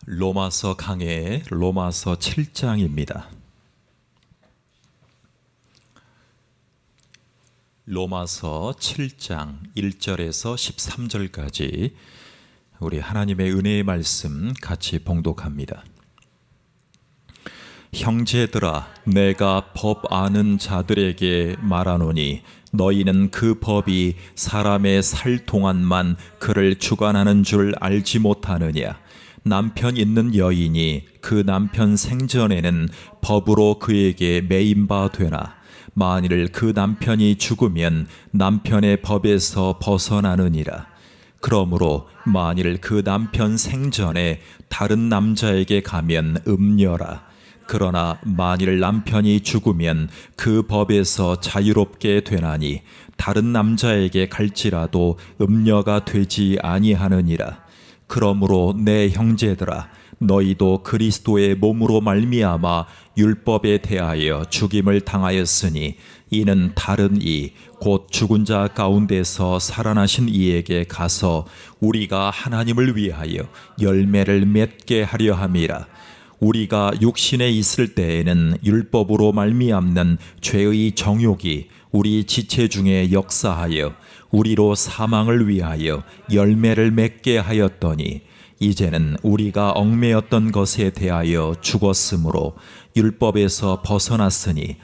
로마서 강해의 로마서 7장입니다. 로마서 7장 1절에서 13절까지 우리 하나님의 은혜의 말씀 같이 봉독합니다. 형제들아, 내가 법 아는 자들에게 말하노니 너희는 그 법이 사람의 살 동안만 그를 주관하는 줄 알지 못하느냐. 남편 있는 여인이 그 남편 생전에는 법으로 그에게 매인 바 되나 만일 그 남편이 죽으면 남편의 법에서 벗어나느니라. 그러므로 만일 그 남편 생전에 다른 남자에게 가면 음녀라. 그러나 만일 남편이 죽으면 그 법에서 자유롭게 되나니 다른 남자에게 갈지라도 음녀가 되지 아니하느니라. 그러므로 내 형제들아, 너희도 그리스도의 몸으로 말미암아 율법에 대하여 죽임을 당하였으니 이는 다른 이 곧 죽은 자 가운데서 살아나신 이에게 가서 우리가 하나님을 위하여 열매를 맺게 하려 함이라. 우리가 육신에 있을 때에는 율법으로 말미암는 죄의 정욕이 우리 지체 중에 역사하여 우리로 사망을 위하여 열매를 맺게 하였더니 이제는 우리가 얽매였던 것에 대하여 죽었으므로 율법에서 벗어났으니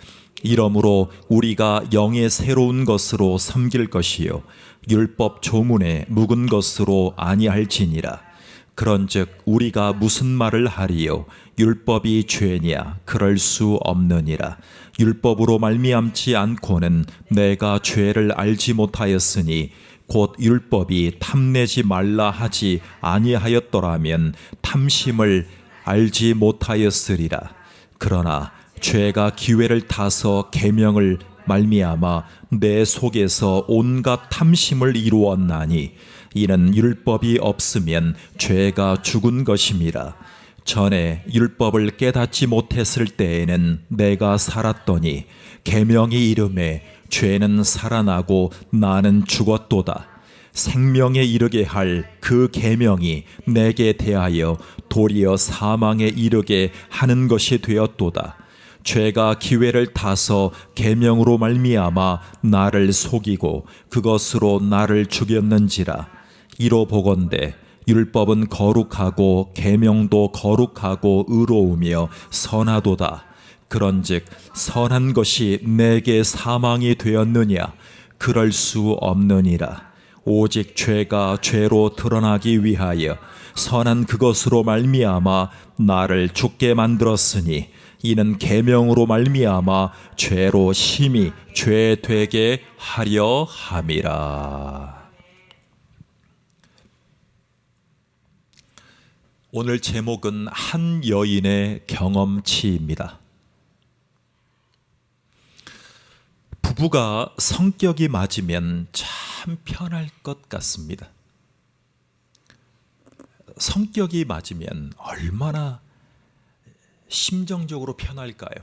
이러므로 우리가 영의 새로운 것으로 섬길 것이요 율법 조문에 묵은 것으로 아니할지니라. 그런즉 우리가 무슨 말을 하리요? 율법이 죄냐? 그럴 수 없느니라. 율법으로 말미암지 않고는 내가 죄를 알지 못하였으니 곧 율법이 탐내지 말라 하지 아니하였더라면 탐심을 알지 못하였으리라. 그러나 죄가 기회를 타서 계명을 말미암아 내 속에서 온갖 탐심을 이루었나니 이는 율법이 없으면 죄가 죽은 것임이라. 전에 율법을 깨닫지 못했을 때에는 내가 살았더니 계명이 이름에 죄는 살아나고 나는 죽었도다. 생명에 이르게 할 그 계명이 내게 대하여 도리어 사망에 이르게 하는 것이 되었도다. 죄가 기회를 타서 계명으로 말미암아 나를 속이고 그것으로 나를 죽였는지라. 이로 보건대 율법은 거룩하고 계명도 거룩하고 의로우며 선하도다. 그런즉 선한 것이 내게 사망이 되었느냐? 그럴 수 없느니라. 오직 죄가 죄로 드러나기 위하여 선한 그것으로 말미암아 나를 죽게 만들었으니 이는 계명으로 말미암아 죄로 심히 죄 되게 하려 함이라. 오늘 제목은 한 여인의 경험치입니다. 부부가 성격이 맞으면 참 편할 것 같습니다. 성격이 맞으면 얼마나 심정적으로 편할까요?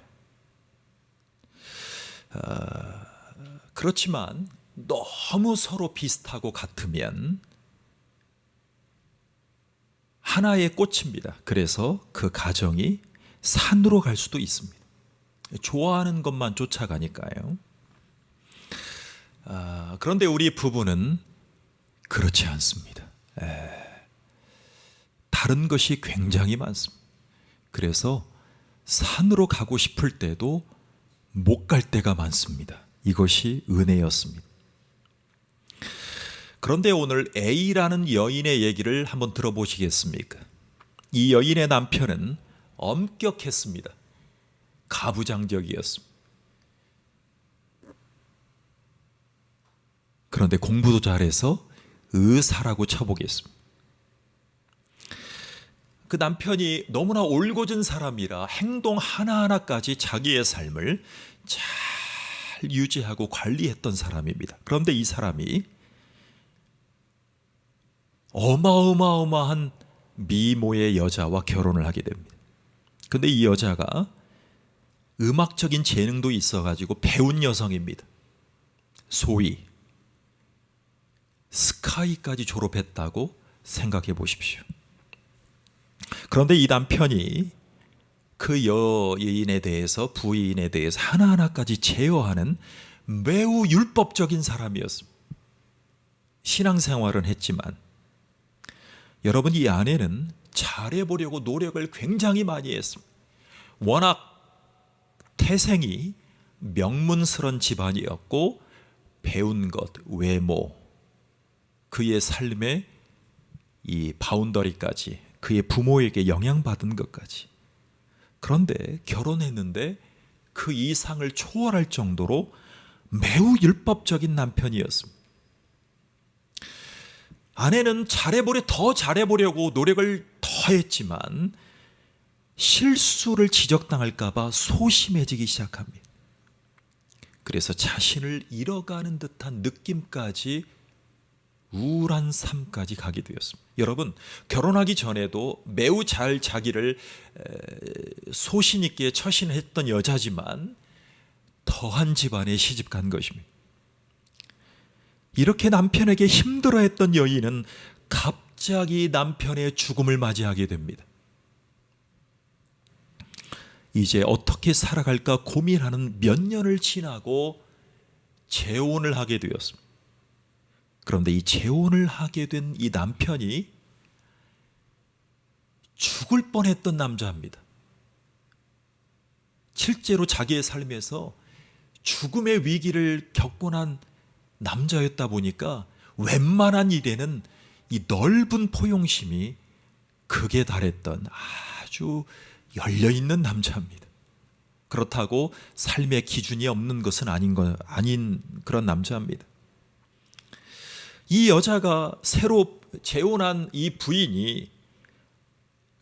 그렇지만 너무 서로 비슷하고 같으면 하나의 꽃입니다. 그래서 그 가정이 산으로 갈 수도 있습니다. 좋아하는 것만 쫓아가니까요. 그런데 우리 부부는 그렇지 않습니다. 다른 것이 굉장히 많습니다. 그래서 산으로 가고 싶을 때도 못 갈 때가 많습니다. 이것이 은혜였습니다. 그런데 오늘 A라는 여인의 얘기를 한번 들어보시겠습니까? 이 여인의 남편은 엄격했습니다. 가부장적이었습니다. 그런데 공부도 잘해서 의사라고 쳐보겠습니다. 그 남편이 너무나 올곧은 사람이라 행동 하나하나까지 자기의 삶을 잘 유지하고 관리했던 사람입니다. 그런데 이 사람이 어마어마한 미모의 여자와 결혼을 하게 됩니다. 그런데 이 여자가 음악적인 재능도 있어가지고 배운 여성입니다. 소위 스카이까지 졸업했다고 생각해 보십시오. 그런데 이 남편이 그 여인에 대해서, 부인에 대해서 하나하나까지 제어하는 매우 율법적인 사람이었습니다. 신앙생활은 했지만 여러분, 이 아내는 잘해보려고 노력을 굉장히 많이 했습니다. 워낙 태생이 명문스런 집안이었고 배운 것, 외모, 그의 삶의 이 바운더리까지, 그의 부모에게 영향받은 것까지. 그런데 결혼했는데 그 이상을 초월할 정도로 매우 율법적인 남편이었습니다. 아내는 더 잘해보려고 노력을 더 했지만 실수를 지적당할까 봐 소심해지기 시작합니다. 그래서 자신을 잃어가는 듯한 느낌까지, 우울한 삶까지 가게 되었습니다. 여러분, 결혼하기 전에도 매우 잘 자기를 소신 있게 처신했던 여자지만 더한 집안에 시집 간 것입니다. 이렇게 남편에게 힘들어했던 여인은 갑자기 남편의 죽음을 맞이하게 됩니다. 이제 어떻게 살아갈까 고민하는 몇 년을 지나고 재혼을 하게 되었습니다. 그런데 이 재혼을 하게 된 이 남편이 죽을 뻔했던 남자입니다. 실제로 자기의 삶에서 죽음의 위기를 겪고 난 남자였다 보니까 웬만한 일에는 이 넓은 포용심이 극에 달했던 아주 열려있는 남자입니다. 그렇다고 삶의 기준이 없는 것은 아닌 그런 남자입니다. 이 여자가 새로 재혼한 이 부인이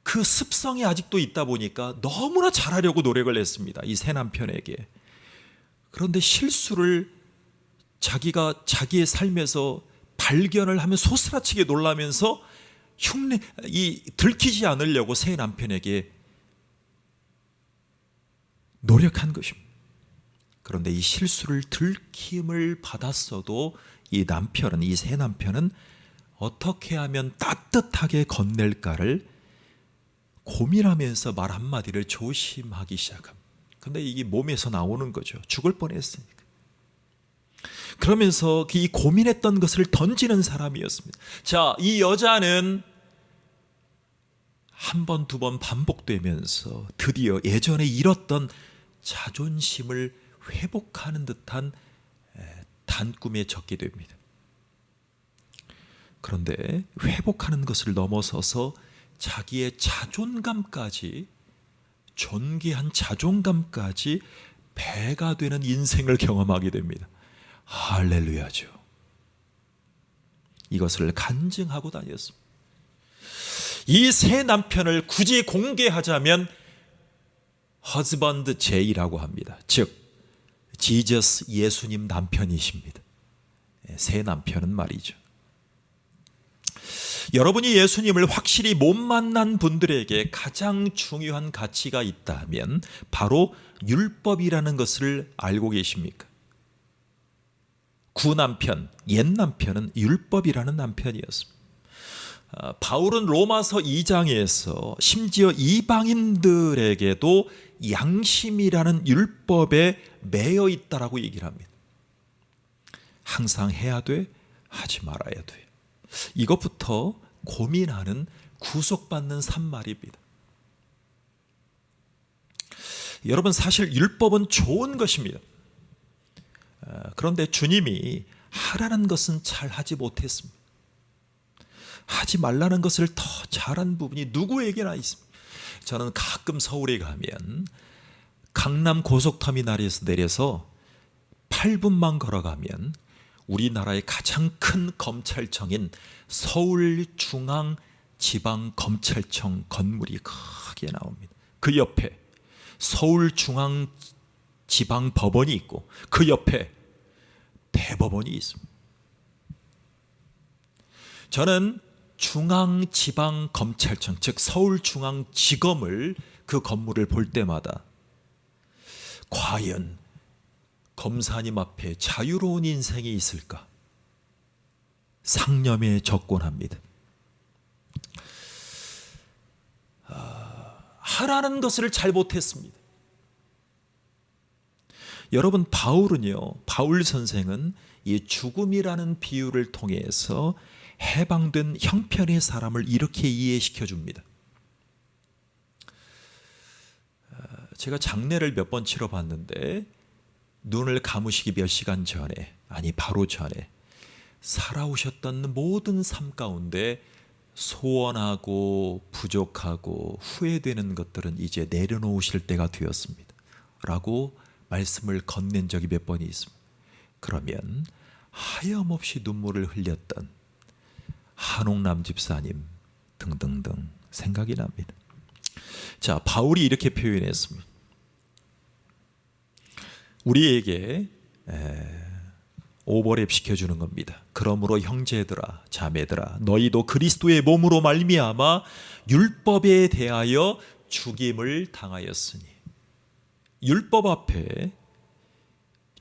그 습성이 아직도 있다 보니까 너무나 잘하려고 노력을 했습니다. 이 새 남편에게. 그런데 실수를 자기가 자기의 삶에서 발견을 하면 소스라치게 놀라면서 들키지 않으려고 새 남편에게 노력한 것입니다. 그런데 이 실수를 들킴을 받았어도 이 새 남편은 어떻게 하면 따뜻하게 건넬까를 고민하면서 말 한마디를 조심하기 시작합니다. 그런데 이게 몸에서 나오는 거죠. 죽을 뻔했으니까. 그러면서 이 고민했던 것을 던지는 사람이었습니다. 자, 이 여자는 한 번, 두 번 반복되면서 드디어 예전에 잃었던 자존심을 회복하는 듯한 단꿈에 젖게 됩니다. 그런데 회복하는 것을 넘어서서 자기의 자존감까지, 존귀한 자존감까지 배가 되는 인생을 경험하게 됩니다. 할렐루야죠. 이것을 간증하고 다녔습니다. 이 새 남편을 굳이 공개하자면 허즈번드 제이라고 합니다. 즉 지저스, 예수님 남편이십니다. 새 남편은 말이죠. 여러분이 예수님을 확실히 못 만난 분들에게 가장 중요한 가치가 있다면 바로 율법이라는 것을 알고 계십니까? 구남편, 옛 남편은 율법이라는 남편이었습니다. 바울은 로마서 2장에서 심지어 이방인들에게도 양심이라는 율법에 매여 있다라고 얘기를 합니다. 항상 해야 돼, 하지 말아야 돼. 이것부터 고민하는, 구속받는 산말입니다. 여러분, 사실 율법은 좋은 것입니다. 그런데 주님이 하라는 것은 잘 하지 못했습니다. 하지 말라는 것을 더 잘한 부분이 누구에게나 있습니다. 저는 가끔 서울에 가면 강남 고속터미널에서 내려서 8분만 걸어가면 우리나라의 가장 큰 검찰청인 서울중앙지방검찰청 건물이 크게 나옵니다. 그 옆에 서울중앙지방법원이 있고 그 옆에 대법원이 있습니다. 저는 중앙지방검찰청, 즉 서울중앙지검을, 그 건물을 볼 때마다 과연 검사님 앞에 자유로운 인생이 있을까? 상념에 접곤합니다. 하라는 것을 잘 못했습니다. 여러분, 바울 선생은 이 죽음이라는 비유를 통해서 해방된 형편의 사람을 이렇게 이해시켜 줍니다. 제가 장례를 몇 번 치러봤는데 눈을 감으시기 몇 시간 전에, 아니 바로 전에 살아오셨던 모든 삶 가운데 소원하고 부족하고 후회되는 것들은 이제 내려놓으실 때가 되었습니다 라고 말씀을 건넨 적이 몇 번이 있습니다. 그러면 하염없이 눈물을 흘렸던 한옥남 집사님 등등등 생각이 납니다. 자, 바울이 이렇게 표현했습니다. 우리에게 오버랩 시켜주는 겁니다. 그러므로 형제들아 자매들아 너희도 그리스도의 몸으로 말미암아 율법에 대하여 죽임을 당하였으니, 율법 앞에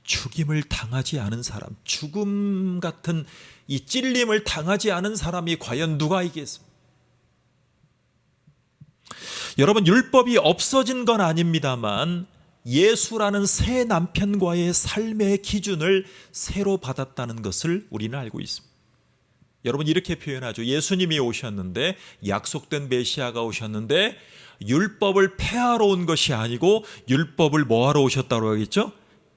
죽임을 당하지 않은 사람, 죽음 같은 이 찔림을 당하지 않은 사람이 과연 누가 있겠습니까? 여러분, 율법이 없어진 건 아닙니다만 예수라는 새 남편과의 삶의 기준을 새로 받았다는 것을 우리는 알고 있습니다. 여러분, 이렇게 표현하죠. 예수님이 오셨는데, 약속된 메시아가 오셨는데 율법을 폐하러 온 것이 아니고 율법을 뭐하러 오셨다고 하겠죠?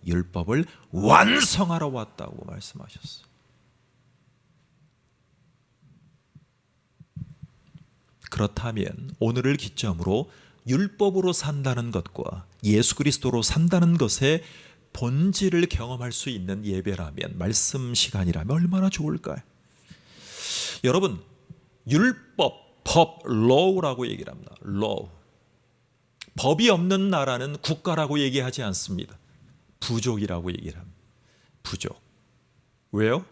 율법을 완성하러 왔다고 말씀하셨어요. 그렇다면 오늘을 기점으로 율법으로 산다는 것과 예수 그리스도로 산다는 것의 본질을 경험할 수 있는 예배라면, 말씀 시간이라면 얼마나 좋을까요? 여러분, 율법, 법, law라고 얘기를 합니다. law. 법이 없는 나라는 국가라고 얘기하지 않습니다. 부족이라고 얘기를 합니다. 부족. 왜요?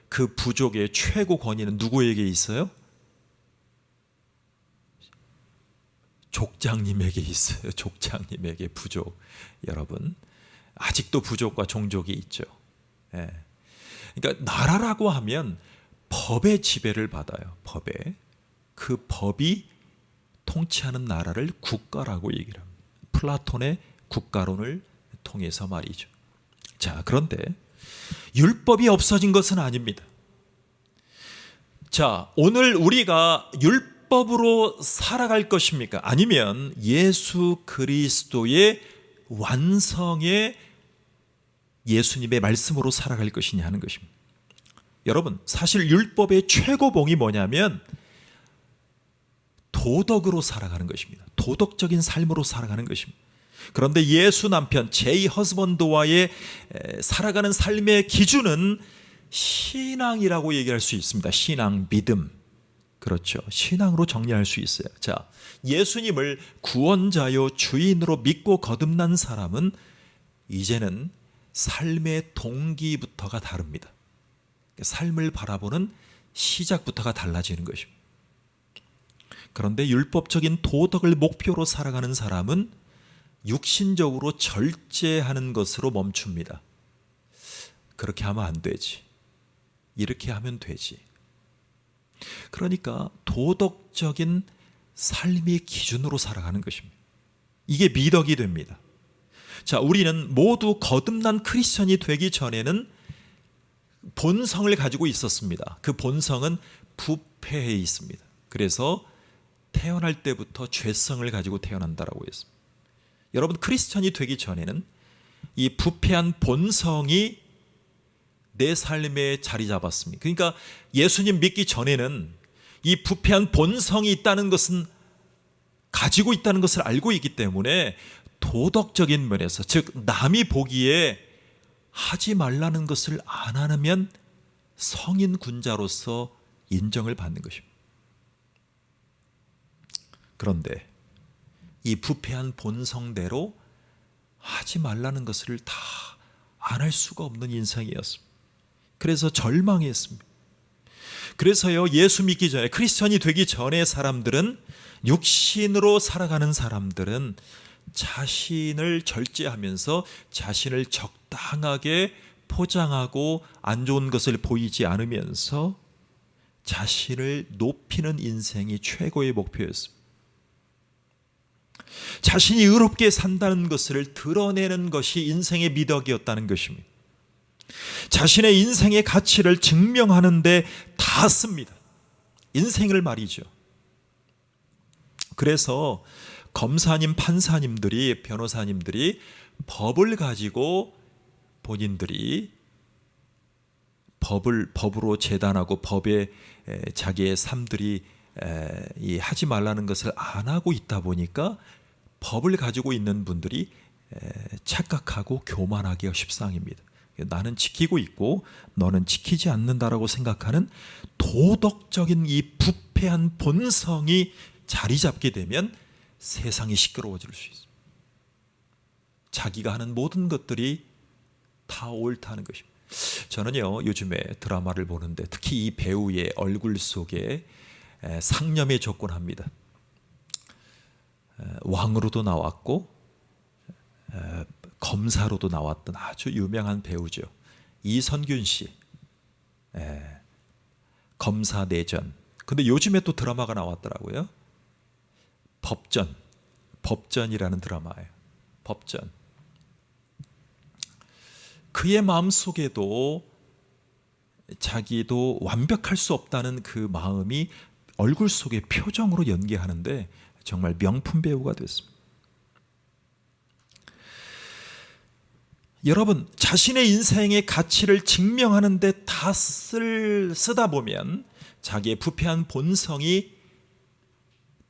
그 부족의 최고 권위는 누구에게 있어요? 족장님에게 있어요. 족장님에게 부족. 여러분, 아직도 부족과 종족이 있죠. 예. 그러니까 나라라고 하면 법의 지배를 받아요. 법에. 그 법이 통치하는 나라를 국가라고 얘기를 합니다. 플라톤의 국가론을 통해서 말이죠. 자, 그런데 율법이 없어진 것은 아닙니다. 자, 오늘 우리가 율법으로 살아갈 것입니까? 아니면 예수 그리스도의 완성의 예수님의 말씀으로 살아갈 것이냐 하는 것입니다. 여러분, 사실 율법의 최고봉이 뭐냐면 도덕으로 살아가는 것입니다. 도덕적인 삶으로 살아가는 것입니다. 그런데 예수 남편 제이 허스번드와의 살아가는 삶의 기준은 신앙이라고 얘기할 수 있습니다. 신앙, 믿음. 그렇죠. 신앙으로 정리할 수 있어요. 자, 예수님을 구원자요 주인으로 믿고 거듭난 사람은 이제는 삶의 동기부터가 다릅니다. 삶을 바라보는 시작부터가 달라지는 것입니다. 그런데 율법적인 도덕을 목표로 살아가는 사람은 육신적으로 절제하는 것으로 멈춥니다. 그렇게 하면 안 되지. 이렇게 하면 되지. 그러니까 도덕적인 삶의 기준으로 살아가는 것입니다. 이게 미덕이 됩니다. 자, 우리는 모두 거듭난 크리스천이 되기 전에는 본성을 가지고 있었습니다. 그 본성은 부패해 있습니다. 그래서 태어날 때부터 죄성을 가지고 태어난다라고 했습니다. 여러분, 크리스천이 되기 전에는 이 부패한 본성이 내 삶에 자리 잡았습니다. 그러니까 예수님 믿기 전에는 이 부패한 본성이 있다는 것은, 가지고 있다는 것을 알고 있기 때문에 도덕적인 면에서, 즉 남이 보기에 하지 말라는 것을 안 하면 성인 군자로서 인정을 받는 것입니다. 그런데 이 부패한 본성대로 하지 말라는 것을 다 안 할 수가 없는 인생이었습니다. 그래서 절망했습니다. 그래서요, 예수 믿기 전에, 크리스천이 되기 전에 사람들은, 육신으로 살아가는 사람들은 자신을 절제하면서 자신을 적당하게 포장하고 안 좋은 것을 보이지 않으면서 자신을 높이는 인생이 최고의 목표였습니다. 자신이 의롭게 산다는 것을 드러내는 것이 인생의 미덕이었다는 것입니다. 자신의 인생의 가치를 증명하는 데 다 씁니다. 인생을 말이죠. 그래서 검사님, 판사님들이, 변호사님들이 법을 가지고 본인들이 법으로 재단하고 법에 자기의 삶들이 하지 말라는 것을 안 하고 있다 보니까 법을 가지고 있는 분들이 착각하고 교만하기가 십상입니다. 나는 지키고 있고 너는 지키지 않는다라고 생각하는 도덕적인 이 부패한 본성이 자리 잡게 되면 세상이 시끄러워질 수 있습니다. 자기가 하는 모든 것들이 다 옳다는 것입니다. 저는요, 요즘에 드라마를 보는데 특히 이 배우의 얼굴 속에 상념에 접근합니다. 왕으로도 나왔고 검사로도 나왔던 아주 유명한 배우죠. 이선균 씨. 검사 내전. 근데 요즘에 또 드라마가 나왔더라고요. 법전이라는 드라마예요. 법전. 그의 마음속에도 자기도 완벽할 수 없다는 그 마음이 얼굴 속에 표정으로 연기하는데 정말 명품 배우가 됐습니다. 여러분, 자신의 인생의 가치를 증명하는 데 다 쓰다 보면 자기의 부패한 본성이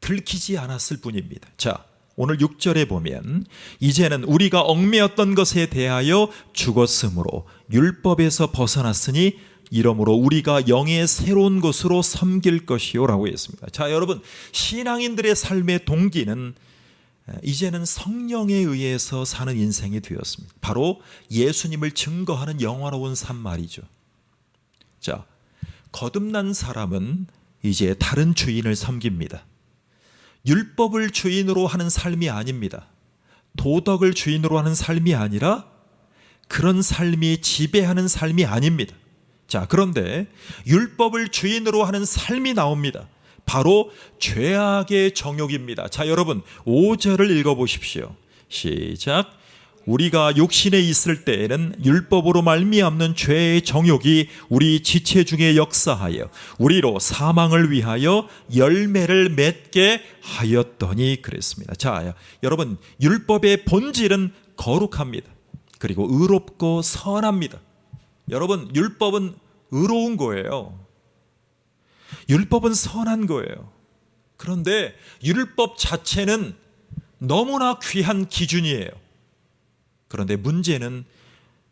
들키지 않았을 뿐입니다. 자, 오늘 6절에 보면 이제는 우리가 얽매였던 것에 대하여 죽었으므로 율법에서 벗어났으니 이러므로 우리가 영의 새로운 것으로 섬길 것이요 라고 했습니다. 자, 여러분, 신앙인들의 삶의 동기는 이제는 성령에 의해서 사는 인생이 되었습니다. 바로 예수님을 증거하는 영화로운 삶 말이죠. 자, 거듭난 사람은 이제 다른 주인을 섬깁니다. 율법을 주인으로 하는 삶이 아닙니다. 도덕을 주인으로 하는 삶이 아니라 그런 삶이 지배하는 삶이 아닙니다. 자, 그런데 율법을 주인으로 하는 삶이 나옵니다. 바로 죄악의 정욕입니다. 자, 여러분 5절을 읽어보십시오. 시작. 우리가 육신에 있을 때에는 율법으로 말미암는 죄의 정욕이 우리 지체 중에 역사하여 우리로 사망을 위하여 열매를 맺게 하였더니 그랬습니다. 자, 여러분, 율법의 본질은 거룩합니다. 그리고 의롭고 선합니다. 여러분, 율법은 의로운 거예요. 율법은 선한 거예요. 그런데 율법 자체는 너무나 귀한 기준이에요. 그런데 문제는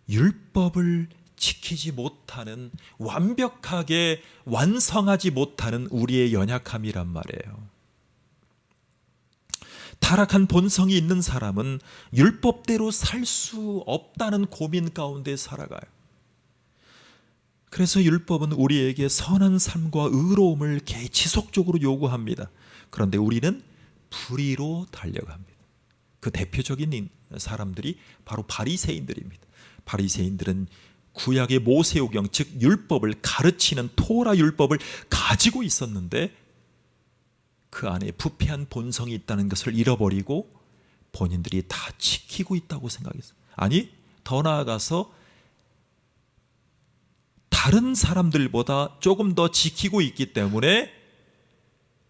율법을 지키지 못하는, 완벽하게 완성하지 못하는 우리의 연약함이란 말이에요. 타락한 본성이 있는 사람은 율법대로 살 수 없다는 고민 가운데 살아가요. 그래서 율법은 우리에게 선한 삶과 의로움을 지속적으로 요구합니다. 그런데 우리는 불의로 달려갑니다. 그 대표적인 사람들이 바로 바리새인들입니다. 바리새인들은 구약의 모세오경, 즉 율법을 가르치는 토라 율법을 가지고 있었는데 그 안에 부패한 본성이 있다는 것을 잃어버리고 본인들이 다 지키고 있다고 생각했어요. 아니, 더 나아가서 다른 사람들보다 조금 더 지키고 있기 때문에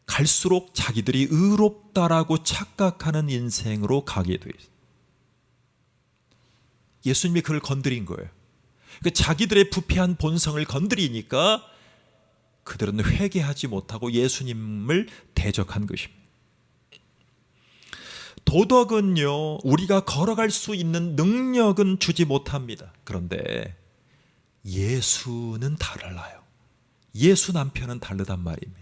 갈수록 자기들이 의롭다라고 착각하는 인생으로 가게 돼 있어요. 예수님이 그걸 건드린 거예요. 그러니까 자기들의 부패한 본성을 건드리니까 그들은 회개하지 못하고 예수님을 대적한 것입니다. 도덕은요, 우리가 걸어갈 수 있는 능력은 주지 못합니다. 그런데 예수는 달라요. 예수 남편은 다르단 말입니다.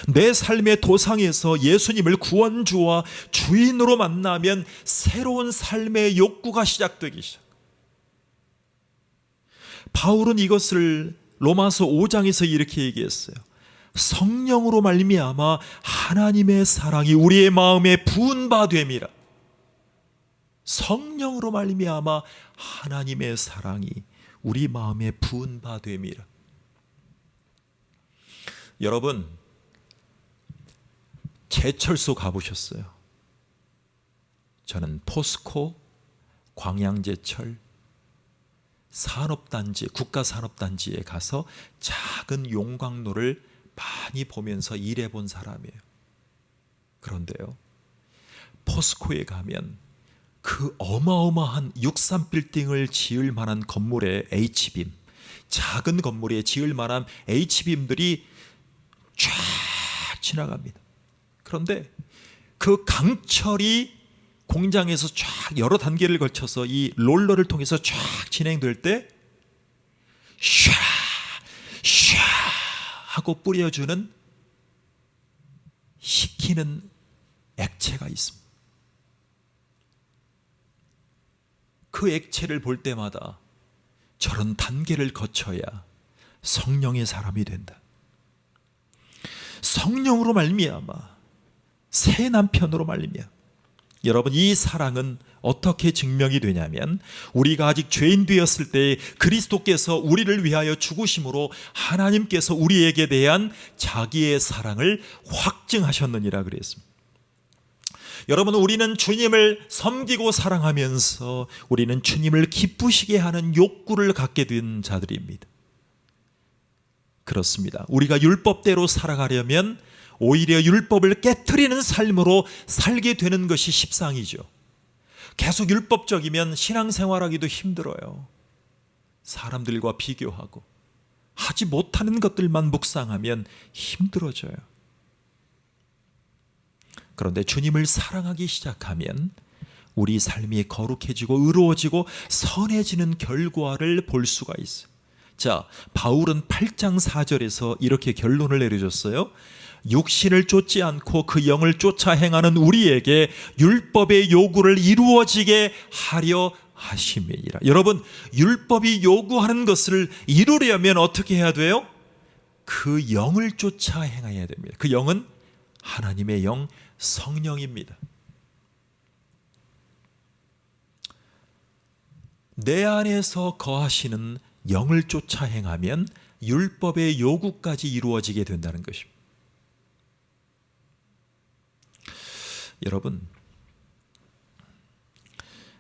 내 삶의 도상에서 예수님을 구원주와 주인으로 만나면 새로운 삶의 욕구가 시작되기 시작. 바울은 이것을 로마서 5장에서 이렇게 얘기했어요. 성령으로 말미암아 하나님의 사랑이 우리의 마음에 부은 바 됨이라. 성령으로 말미암아 하나님의 사랑이 우리 마음에 부은 바 됨이라. 여러분, 제철소 가보셨어요? 저는 포스코, 광양제철, 산업단지, 국가산업단지에 가서 작은 용광로를 많이 보면서 일해본 사람이에요. 그런데요, 포스코에 가면 그 어마어마한 63빌딩을 지을 만한 건물의 H빔, 작은 건물에 지을 만한 H빔들이 쫙 지나갑니다. 그런데 그 강철이 공장에서 쫙 여러 단계를 거쳐서 이 롤러를 통해서 쫙 진행될 때 샤, 샤 하고 뿌려주는 식히는 액체가 있습니다. 그 액체를 볼 때마다 저런 단계를 거쳐야 성령의 사람이 된다. 성령으로 말미암아, 새 남편으로 말미암아. 여러분, 이 사랑은 어떻게 증명이 되냐면, 우리가 아직 죄인 되었을 때 그리스도께서 우리를 위하여 죽으심으로 하나님께서 우리에게 대한 자기의 사랑을 확증하셨느니라 그랬습니다. 여러분, 우리는 주님을 섬기고 사랑하면서 우리는 주님을 기쁘시게 하는 욕구를 갖게 된 자들입니다. 그렇습니다. 우리가 율법대로 살아가려면 오히려 율법을 깨트리는 삶으로 살게 되는 것이 십상이죠. 계속 율법적이면 신앙생활하기도 힘들어요. 사람들과 비교하고 하지 못하는 것들만 묵상하면 힘들어져요. 그런데 주님을 사랑하기 시작하면 우리 삶이 거룩해지고 의로워지고 선해지는 결과를 볼 수가 있어요. 자, 바울은 8장 4절에서 이렇게 결론을 내려줬어요. 육신을 쫓지 않고 그 영을 쫓아 행하는 우리에게 율법의 요구를 이루어지게 하려 하심이니라. 여러분, 율법이 요구하는 것을 이루려면 어떻게 해야 돼요? 그 영을 쫓아 행해야 됩니다. 그 영은 하나님의 영, 성령입니다. 내 안에서 거하시는 영을 쫓아 행하면 율법의 요구까지 이루어지게 된다는 것입니다. 여러분,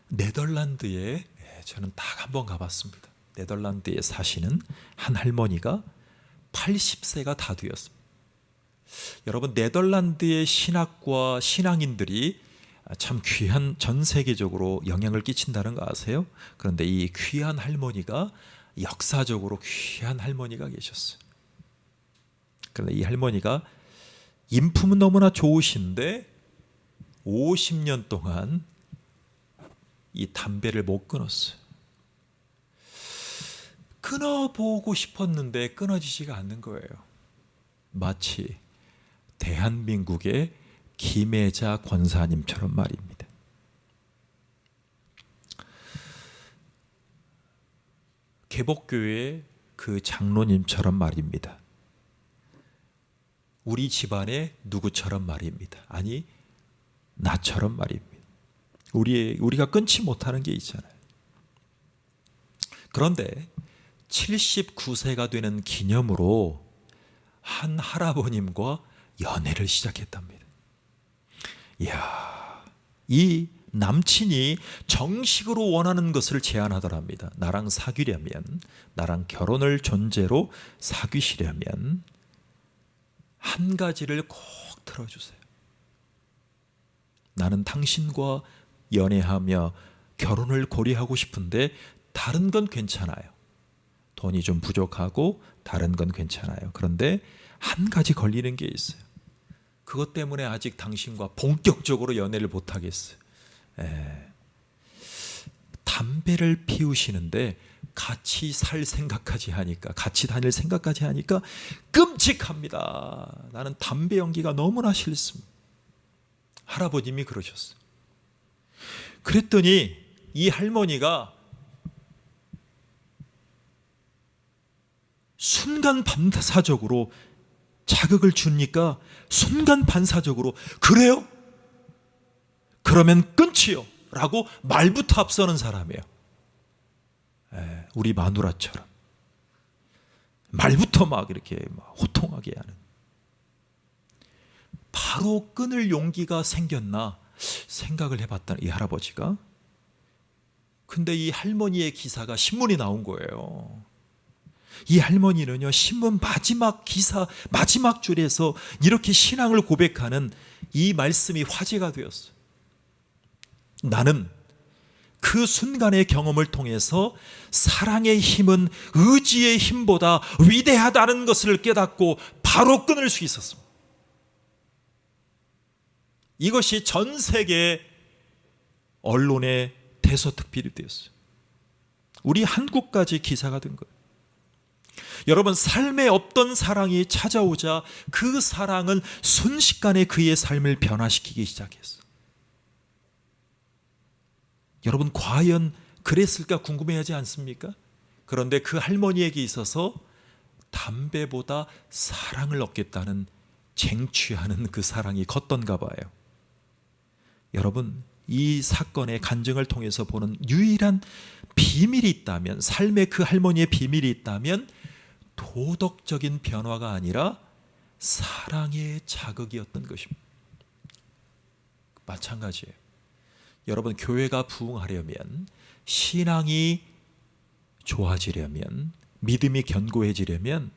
네덜란드에 저는 딱 한 번 가봤습니다. 네덜란드에 사시는 한 할머니가 80세가 다 되었습니다. 여러분, 네덜란드의 신학과 신앙인들이 참 귀한, 전 세계적으로 영향을 끼친다는 거 아세요? 그런데 이 귀한 할머니가, 역사적으로 귀한 할머니가 계셨어요. 그런데 이 할머니가 인품은 너무나 좋으신데 50년 동안 이 담배를 못 끊었어요. 끊어보고 싶었는데 끊어지지가 않는 거예요. 마치 대한민국의 김혜자 권사님처럼 말입니다. 개복교회 그 장로님처럼 말입니다. 우리 집안의 누구처럼 말입니다. 아니, 나처럼 말입니다. 우리가 끊지 못하는 게 있잖아요. 그런데 79세가 되는 기념으로 한 할아버님과 연애를 시작했답니다. 이야, 이 남친이 정식으로 원하는 것을 제안하더랍니다. 나랑 사귀려면, 나랑 결혼을 전제로 사귀시려면 한 가지를 꼭 들어주세요. 나는 당신과 연애하며 결혼을 고려하고 싶은데 다른 건 괜찮아요. 돈이 좀 부족하고 다른 건 괜찮아요. 그런데 한 가지 걸리는 게 있어요. 그것 때문에 아직 당신과 본격적으로 연애를 못 하겠어요. 담배를 피우시는데 같이 살 생각까지 하니까, 같이 다닐 생각까지 하니까 끔찍합니다. 나는 담배 연기가 너무나 싫습니다. 할아버님이 그러셨어요. 그랬더니 이 할머니가 순간 반사적으로 자극을 주니까 순간 반사적으로 그래요? 그러면 끊지요 라고 말부터 앞서는 사람이에요. 우리 마누라처럼 말부터 막 이렇게 막 호통하게 하는. 바로 끊을 용기가 생겼나 생각을 해봤다, 이 할아버지가. 근데 이 할머니의 기사가 신문이 나온 거예요. 이 할머니는요, 신문 마지막 기사 마지막 줄에서 이렇게 신앙을 고백하는 이 말씀이 화제가 되었어요. 나는 그 순간의 경험을 통해서 사랑의 힘은 의지의 힘보다 위대하다는 것을 깨닫고 바로 끊을 수 있었습니다. 이것이 전 세계 언론에 대서특필이 되었어요. 우리 한국까지 기사가 된 거예요. 여러분, 삶에 없던 사랑이 찾아오자 그 사랑은 순식간에 그의 삶을 변화시키기 시작했어요. 여러분, 과연 그랬을까 궁금해하지 않습니까? 그런데 그 할머니에게 있어서 담배보다 사랑을 얻겠다는 쟁취하는 그 사랑이 컸던가 봐요. 여러분, 이 사건의 간증을 통해서 보는 유일한 비밀이 있다면, 삶의 그 할머니의 비밀이 있다면 도덕적인 변화가 아니라 사랑의 자극이었던 것입니다. 마찬가지예요. 여러분, 교회가 부흥하려면, 신앙이 좋아지려면, 믿음이 견고해지려면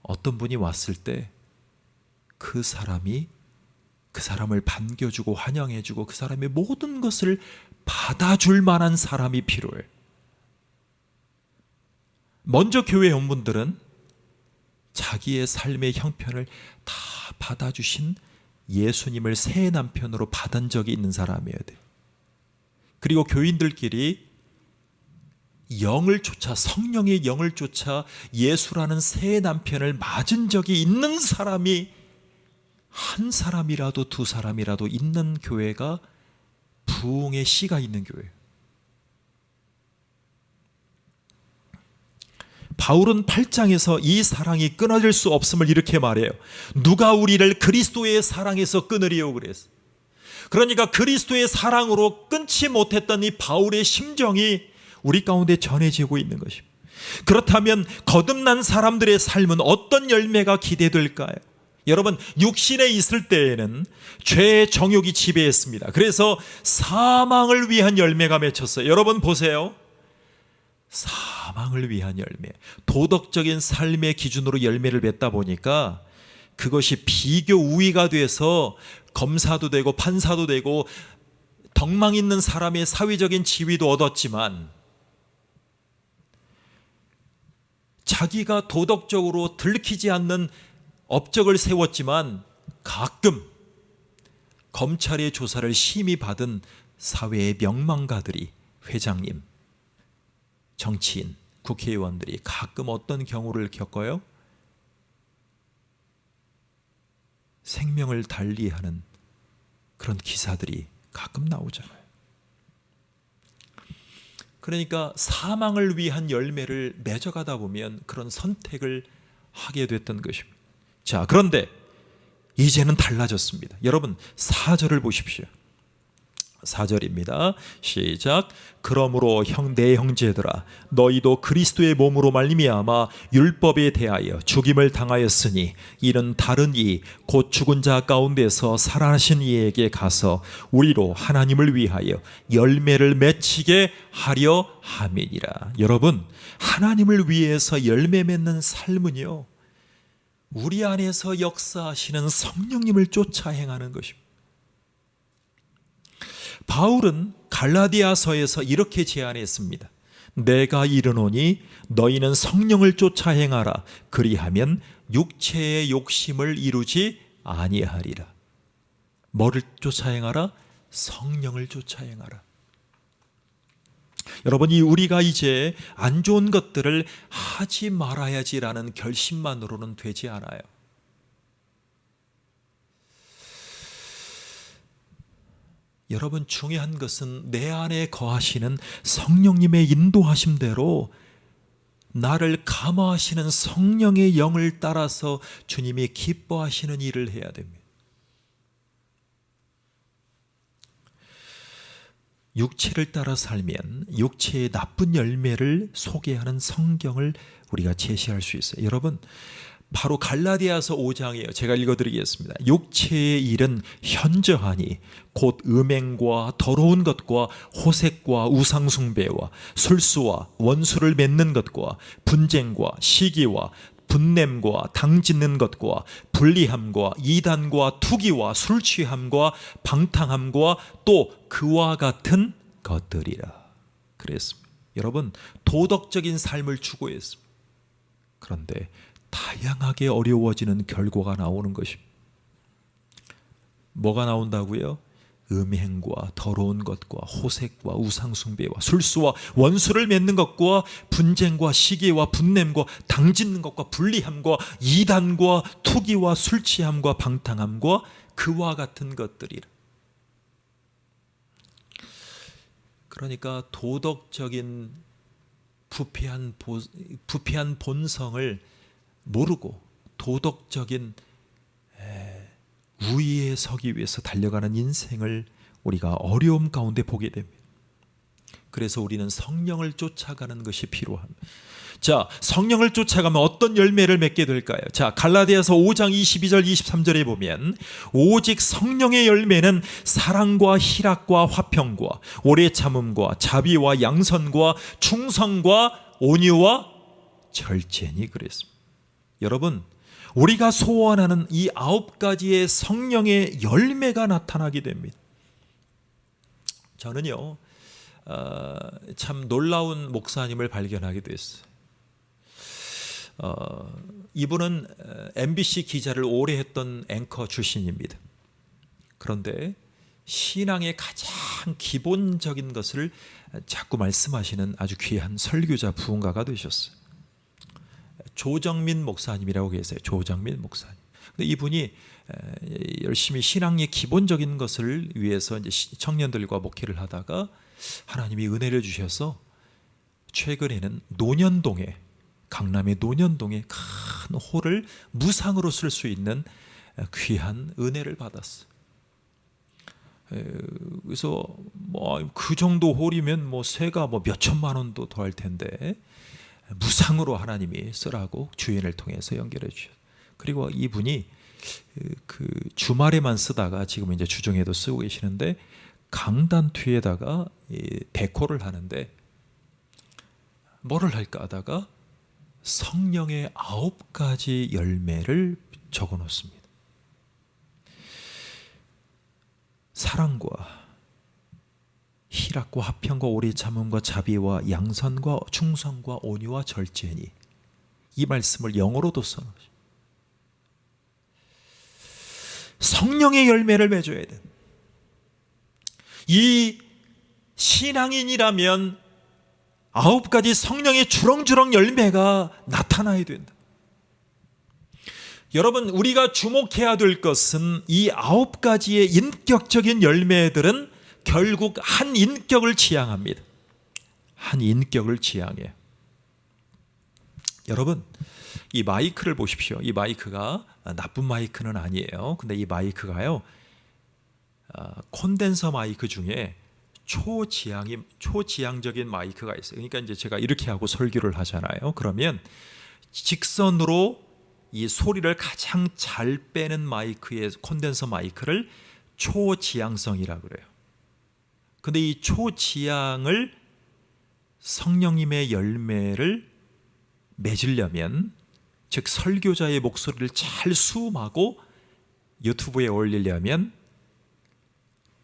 어떤 분이 왔을 때 그 사람이 그 사람을 반겨주고 환영해주고 그 사람의 모든 것을 받아줄 만한 사람이 필요해요. 먼저 교회 온 분들은 자기의 삶의 형편을 다 받아주신 예수님을 새 남편으로 받은 적이 있는 사람이어야 돼요. 그리고 교인들끼리 영을 쫓아, 성령의 영을 쫓아 예수라는 새 남편을 맞은 적이 있는 사람이 한 사람이라도 두 사람이라도 있는 교회가 부흥의 씨가 있는 교회예요. 바울은 8장에서 이 사랑이 끊어질 수 없음을 이렇게 말해요. 누가 우리를 그리스도의 사랑에서 끊으리요 그랬어. 그러니까 그리스도의 사랑으로 끊지 못했던 이 바울의 심정이 우리 가운데 전해지고 있는 것입니다. 그렇다면 거듭난 사람들의 삶은 어떤 열매가 기대될까요? 여러분, 육신에 있을 때에는 죄의 정욕이 지배했습니다. 그래서 사망을 위한 열매가 맺혔어요. 여러분 보세요. 사망을 위한 열매, 도덕적인 삶의 기준으로 열매를 맺다 보니까 그것이 비교 우위가 돼서 검사도 되고 판사도 되고 덕망 있는 사람의 사회적인 지위도 얻었지만, 자기가 도덕적으로 들키지 않는 업적을 세웠지만 가끔 검찰의 조사를 심히 받은 사회의 명망가들이, 회장님, 정치인, 국회의원들이 가끔 어떤 경우를 겪어요? 생명을 달리하는 그런 기사들이 가끔 나오잖아요. 그러니까 사망을 위한 열매를 맺어가다 보면 그런 선택을 하게 됐던 것입니다. 자, 그런데 이제는 달라졌습니다. 여러분, 4절을 보십시오. 4절입니다. 시작. 그러므로 내 형제들아, 너희도 그리스도의 몸으로 말미암아 율법에 대하여 죽임을 당하였으니 이는 다른 이 곧 죽은 자 가운데서 살아나신 이에게 가서 우리로 하나님을 위하여 열매를 맺히게 하려 함이니라. 여러분, 하나님을 위해서 열매 맺는 삶은요, 우리 안에서 역사하시는 성령님을 쫓아 행하는 것입니다. 바울은 갈라디아서에서 이렇게 제안했습니다. 내가 이르노니 너희는 성령을 쫓아 행하라. 그리하면 육체의 욕심을 이루지 아니하리라. 뭐를 쫓아 행하라? 성령을 쫓아 행하라. 여러분이 우리가 이제 안 좋은 것들을 하지 말아야지라는 결심만으로는 되지 않아요. 여러분, 중요한 것은 내 안에 거하시는 성령님의 인도하심대로 나를 감화하시는 성령의 영을 따라서 주님이 기뻐하시는 일을 해야 됩니다. 육체를 따라 살면 육체의 나쁜 열매를 소개하는 성경을 우리가 제시할 수 있어요. 여러분, 바로 갈라디아서 5장이에요. 제가 읽어드리겠습니다. 육체의 일은 현저하니 곧 음행과 더러운 것과 호색과 우상숭배와 술수와 원수를 맺는 것과 분쟁과 시기와 분냄과 당짓는 것과 불리함과 이단과 투기와 술취함과 방탕함과 또 그와 같은 것들이라 그랬습니다. 여러분, 도덕적인 삶을 추구했습니다. 그런데 다양하게 어려워지는 결과가 나오는 것입니다. 뭐가 나온다고요? 음행과 더러운 것과 호색과 우상숭배와 술수와 원수를 맺는 것과 분쟁과 시기와 분냄과 당짓는 것과 불리함과 이단과 투기와 술취함과 방탕함과 그와 같은 것들이라. 그러니까 도덕적인 부패한 본성을 모르고 도덕적인 우위에 서기 위해서 달려가는 인생을 우리가 어려움 가운데 보게 됩니다. 그래서 우리는 성령을 쫓아가는 것이 필요합니다. 자, 성령을 쫓아가면 어떤 열매를 맺게 될까요? 자, 갈라디아서 5장 22절 23절에 보면 오직 성령의 열매는 사랑과 희락과 화평과 오래 참음과 자비와 양선과 충성과 온유와 절제니 그랬습니다. 여러분, 우리가 소원하는 이 9가지의 성령의 열매가 나타나게 됩니다. 저는요, 참 놀라운 목사님을 발견하게 됐어요. 이분은 MBC 기자를 오래 했던 앵커 출신입니다. 그런데 신앙의 가장 기본적인 것을 자꾸 말씀하시는 아주 귀한 설교자 부흥가가 되셨어요. 조정민 목사님이라고 계세요. 조정민 목사님. 근데 이분이 열심히 신앙의 기본적인 것을 위해서 이제 청년들과 목회를 하다가 하나님이 은혜를 주셔서 최근에는 노년동에, 강남의 노년동에 큰 홀을 무상으로 쓸 수 있는 귀한 은혜를 받았어요. 그래서 뭐 그 정도 홀이면 뭐 세가 뭐 몇 천만 원도 더 할 텐데 무상으로 하나님이 쓰라고 주인을 통해서 연결해 주셨어요. 그리고 이분이 그 주말에만 쓰다가 지금 이제 주중에도 쓰고 계시는데 강단 뒤에다가 데코를 하는데 뭐를 할까 하다가 성령의 9가지 열매를 적어 놓습니다. 사랑과 희락과 화평과 오래 참음과 자비와 양선과 충성과 온유와 절제니, 이 말씀을 영어로도 써놓으십니다. 성령의 열매를 맺어야 돼. 이 신앙인이라면 9가지 성령의 주렁주렁 열매가 나타나야 된다. 여러분, 우리가 주목해야 될 것은 이 9가지의 인격적인 열매들은 결국 한 인격을 지향합니다. 한 인격을 지향해요. 여러분, 이 마이크를 보십시오. 이 마이크가 나쁜 마이크는 아니에요. 근데 이 마이크가요, 콘덴서 마이크 중에 초지향적인 마이크가 있어요. 그러니까 이제 제가 이렇게 하고 설교를 하잖아요. 그러면 직선으로 이 소리를 가장 잘 빼는 마이크의 콘덴서 마이크를 초지향성이라고 그래요. 근데 이 초지향을 성령님의 열매를 맺으려면, 즉 설교자의 목소리를 잘 수음하고 유튜브에 올리려면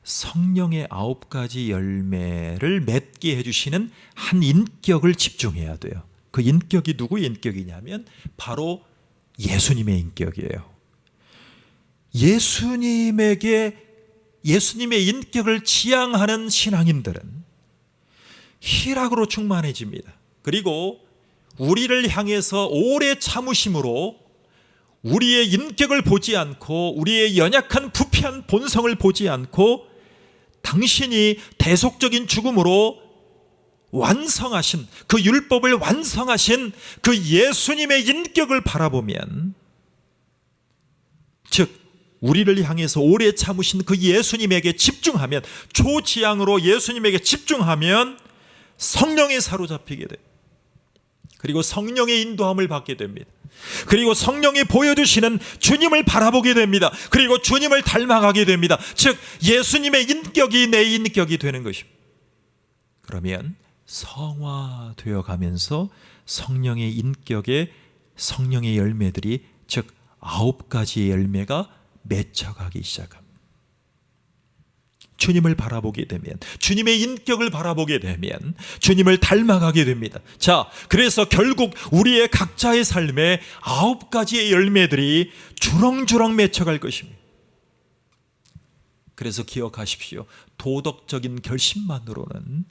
성령의 9가지 열매를 맺게 해주시는 한 인격을 집중해야 돼요. 그 인격이 누구의 인격이냐면 바로 예수님의 인격이에요. 예수님의 인격을 지향하는 신앙인들은 희락으로 충만해집니다. 그리고 우리를 향해서 오래 참으심으로 우리의 인격을 보지 않고 우리의 연약한 부패한 본성을 보지 않고 당신이 대속적인 죽음으로 완성하신, 그 율법을 완성하신 그 예수님의 인격을 바라보면, 즉 우리를 향해서 오래 참으신 그 예수님에게 집중하면, 초지향으로 예수님에게 집중하면 성령에 사로잡히게 돼요. 그리고 성령의 인도함을 받게 됩니다. 그리고 성령이 보여주시는 주님을 바라보게 됩니다. 그리고 주님을 닮아가게 됩니다. 즉 예수님의 인격이 내 인격이 되는 것입니다. 그러면 성화되어 가면서 성령의 인격에 성령의 열매들이, 즉 9가지의 열매가 맺혀가기 시작합니다. 주님을 바라보게 되면, 주님의 인격을 바라보게 되면 주님을 닮아가게 됩니다. 자, 그래서 결국 우리의 각자의 삶에 9가지의 열매들이 주렁주렁 맺혀갈 것입니다. 그래서 기억하십시오. 도덕적인 결심만으로는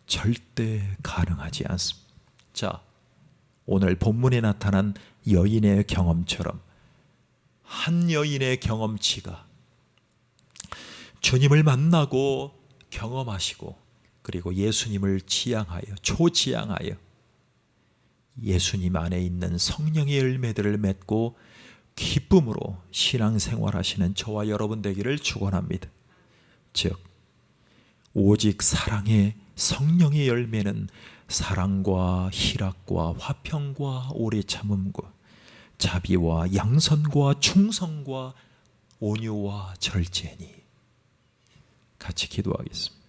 절대 가능하지 않습니다. 자, 오늘 본문에 나타난 여인의 경험처럼 한 여인의 경험치가 주님을 만나고 경험하시고 그리고 예수님을 지향하여, 초지향하여 예수님 안에 있는 성령의 열매들을 맺고 기쁨으로 신앙생활하시는 저와 여러분 되기를 축원합니다. 즉 오직 사랑의 성령의 열매는 사랑과 희락과 화평과 오래 참음과 자비와 양선과 충성과 온유와 절제니. 같이 기도하겠습니다.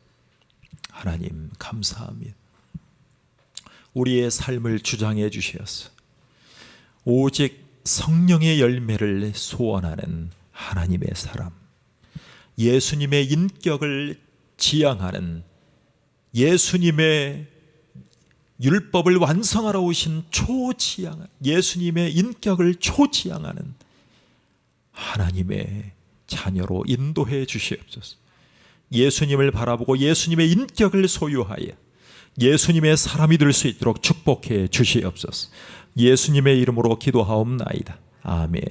하나님 감사합니다. 우리의 삶을 주장해 주시옵소서. 오직 성령의 열매를 소원하는 하나님의 사람, 예수님의 인격을 지향하는, 예수님의 율법을 완성하러 오신 초지향, 예수님의 인격을 초지향하는 하나님의 자녀로 인도해 주시옵소서. 예수님을 바라보고 예수님의 인격을 소유하여 예수님의 사람이 될 수 있도록 축복해 주시옵소서. 예수님의 이름으로 기도하옵나이다. 아멘.